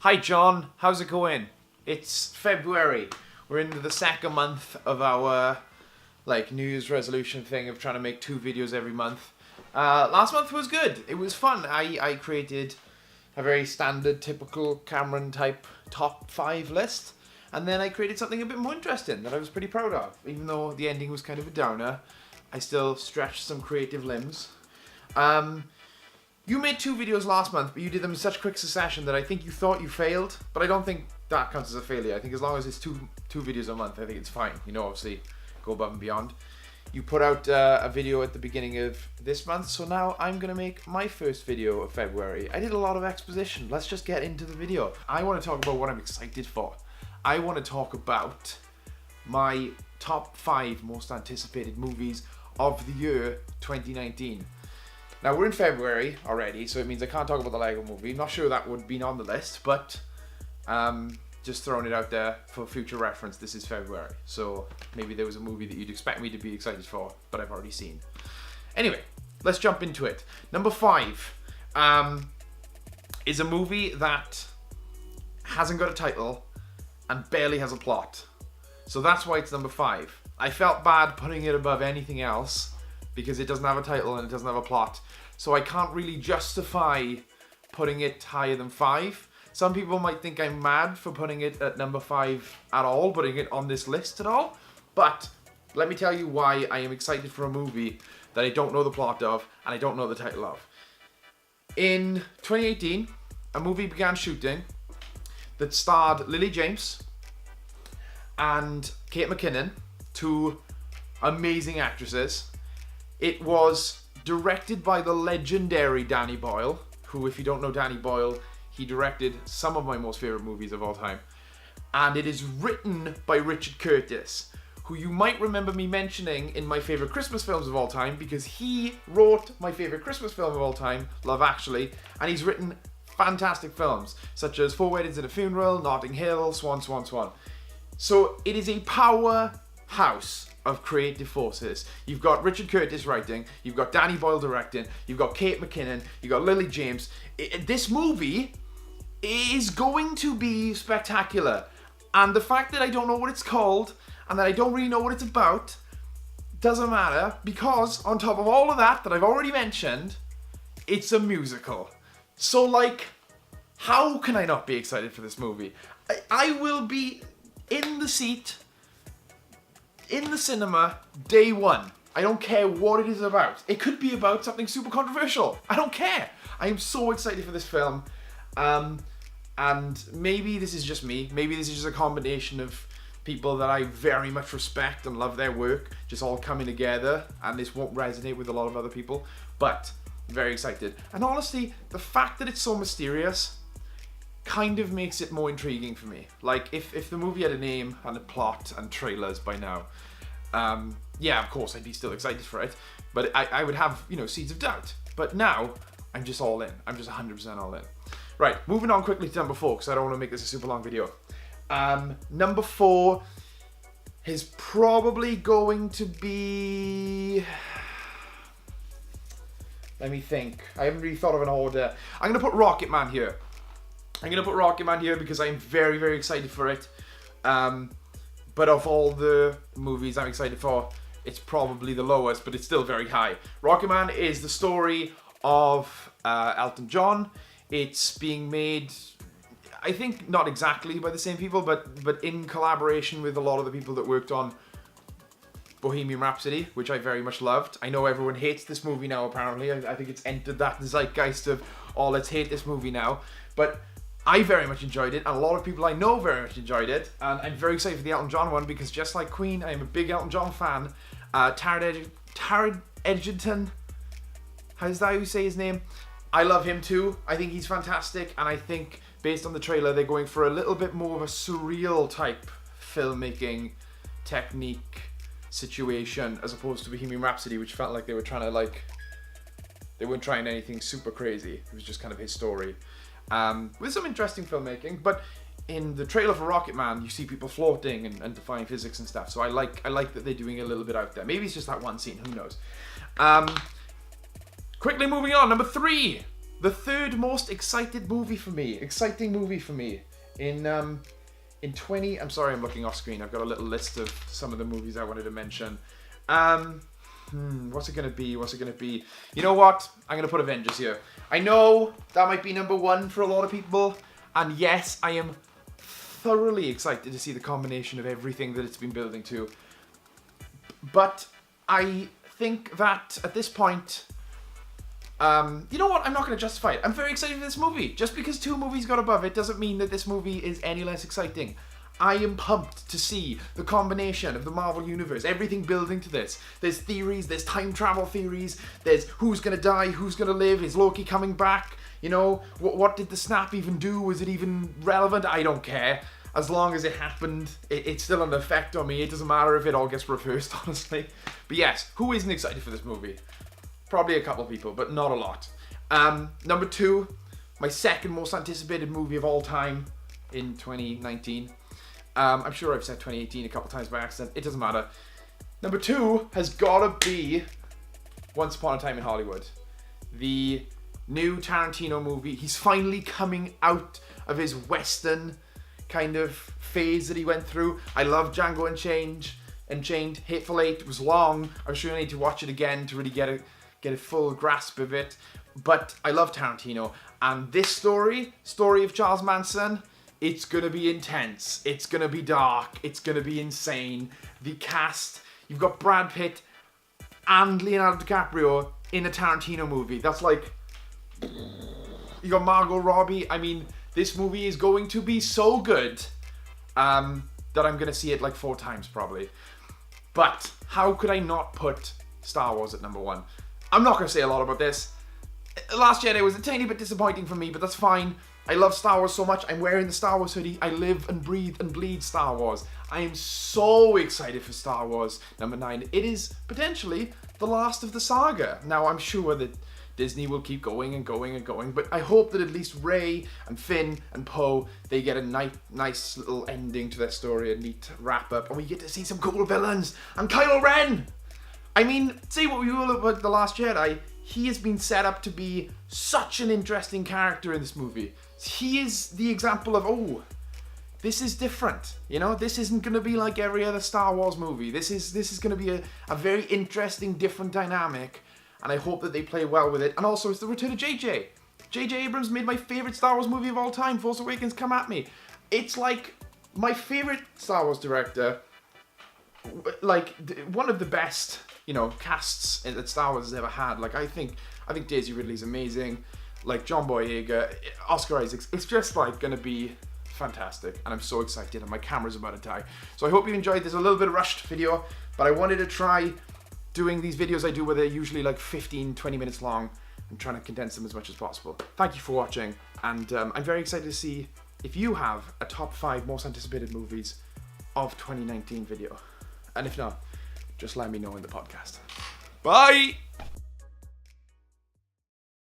Hi John, how's it going? It's February. We're into the second month of our New Year's resolution thing of trying to make 2 videos every month. Last month was good. It was fun. I created a very standard, typical Cameron type top 5 list. And then I created something a bit more interesting that I was pretty proud of. Even though the ending was kind of a downer, I still stretched some creative limbs. You made 2 videos last month, but you did them in such quick succession that I think you thought you failed. But I don't think that counts as a failure. I think as long as it's two videos a month, I think it's fine. You know, obviously, go above and beyond. You put out a video at the beginning of this month, so now I'm going to make my first video of February. I did a lot of exposition. Let's just get into the video. I want to talk about what I'm excited for. I want to talk about my top 5 most anticipated movies of the year 2019. Now, we're in February already, so it means I can't talk about the Lego movie. I'm not sure that would be on the list, but just throwing it out there for future reference, this is February. So maybe there was a movie that you'd expect me to be excited for, but I've already seen. Anyway, let's jump into it. Number 5 is a movie that hasn't got a title and barely has a plot. So that's why it's number 5. I felt bad putting it above anything else because it doesn't have a title and it doesn't have a plot. So I can't really justify putting it higher than 5. Some people might think I'm mad for putting it at number 5 at all, putting it on this list at all. But let me tell you why I am excited for a movie that I don't know the plot of and I don't know the title of. In 2018, a movie began shooting that starred Lily James and Kate McKinnon, 2 amazing actresses. It was directed by the legendary Danny Boyle, who, if you don't know Danny Boyle, he directed some of my most favorite movies of all time. And it is written by Richard Curtis, who you might remember me mentioning in my favorite Christmas films of all time, because he wrote my favorite Christmas film of all time, Love Actually, and he's written fantastic films, such as 4 Weddings and a Funeral, Notting Hill, Swan, Swan, Swan. So it is a powerhouse of creative forces. You've got Richard Curtis writing, you've got Danny Boyle directing, you've got Kate McKinnon, you've got Lily James. This movie is going to be spectacular. And the fact that I don't know what it's called and that I don't really know what it's about doesn't matter, because on top of all of that I've already mentioned, it's a musical. So how can I not be excited for this movie? I will be in the seat in the cinema day 1. I don't care what it is about. It could be about something super controversial. I don't care. I am so excited for this film. And maybe this is just me. Maybe this is just a combination of people that I very much respect and love their work just all coming together, and this won't resonate with a lot of other people, but I'm very excited. And honestly, the fact that it's so mysterious kind of makes it more intriguing for me. If the movie had a name and a plot and trailers by now, yeah, of course I'd be still excited for it, but I would have, seeds of doubt. But now, I'm just all in. I'm just 100% all in. Right, moving on quickly to number 4, because I don't want to make this a super long video. Number 4 is probably going to be... Let me think. I haven't really thought of an order. I'm going to put Rocket Man here. I'm going to put Rocket Man here because I'm very, very excited for it. But of all the movies I'm excited for, it's probably the lowest, but it's still very high. Rocket Man is the story of Elton John. It's being made, I think, not exactly by the same people, but in collaboration with a lot of the people that worked on Bohemian Rhapsody, which I very much loved. I know everyone hates this movie now, apparently. I think it's entered that zeitgeist of, oh, let's hate this movie now. But I very much enjoyed it, and a lot of people I know very much enjoyed it, and I'm very excited for the Elton John one, because just like Queen, I am a big Elton John fan. Taron Egerton, how's that how you say his name? I love him too. I think he's fantastic, and I think, based on the trailer, they're going for a little bit more of a surreal type filmmaking technique situation, as opposed to Bohemian Rhapsody, which felt like they were trying to, they weren't trying anything super crazy. It was just kind of his story. With some interesting filmmaking, but in the trailer for Rocket Man, you see people floating and defying physics and stuff. So I like that they're doing a little bit out there. Maybe it's just that one scene, who knows. Quickly moving on, number 3. the third most exciting movie for me in 20. I'm sorry, I'm looking off screen. I've got a little list of some of the movies I wanted to mention. What's it gonna be? You know what? I'm gonna put Avengers here. I know that might be number one for a lot of people, and yes, I am thoroughly excited to see the combination of everything that it's been building to. But I think that at this point, you know what? I'm not going to justify it. I'm very excited for this movie. Just because 2 movies got above it doesn't mean that this movie is any less exciting. I am pumped to see the combination of the Marvel Universe, everything building to this. There's theories, there's time travel theories, there's who's going to die, who's going to live, is Loki coming back? You know, what did the snap even do? Was it even relevant? I don't care. As long as it happened, it's still an effect on me. It doesn't matter if it all gets reversed, honestly. But yes, who isn't excited for this movie? Probably a couple of people, but not a lot. Number 2, my second most anticipated movie of all time in 2019. I'm sure I've said 2018 a couple times by accident. It doesn't matter. Number 2 has got to be Once Upon a Time in Hollywood. The new Tarantino movie. He's finally coming out of his Western kind of phase that he went through. I love Django Unchained. Hateful Eight was long. I'm sure I need to watch it again to really get a full grasp of it. But I love Tarantino. And this story of Charles Manson, it's gonna be intense. It's gonna be dark. It's gonna be insane. The cast, you've got Brad Pitt and Leonardo DiCaprio in a Tarantino movie. That's like, you got Margot Robbie. I mean, this movie is going to be so good that I'm going to see it like 4 times probably. But how could I not put Star Wars at number 1? I'm not going to say a lot about this. Last Jedi was a tiny bit disappointing for me, but that's fine. I love Star Wars so much. I'm wearing the Star Wars hoodie. I live and breathe and bleed Star Wars. I am so excited for Star Wars number 9. It is potentially the last of the saga. Now, I'm sure that Disney will keep going and going and going, but I hope that at least Rey and Finn and Poe, they get a nice little ending to their story, a neat wrap up, and we get to see some cool villains. And Kylo Ren! I mean, say what we will about The Last Jedi, he has been set up to be such an interesting character in this movie. He is the example of, oh, this is different. You know, this isn't going to be like every other Star Wars movie. This is going to be a very interesting, different dynamic. And I hope that they play well with it. And also, it's the return of J.J. J.J. Abrams made my favorite Star Wars movie of all time, Force Awakens, come at me. It's like my favorite Star Wars director, like one of the best, you know, casts that Star Wars has ever had. Like I think Daisy Ridley's amazing. Like John Boyega, Oscar Isaacs. It's just like gonna be fantastic, and I'm so excited. And my camera's about to die. So I hope you enjoyed this. A little bit rushed video, but I wanted to try doing these videos I do where they're usually like 15-20 minutes long. I'm trying to condense them as much as possible. Thank you for watching, and I'm very excited to see if you have a top 5 most anticipated movies of 2019 video. And if not, just let me know in the podcast. Bye!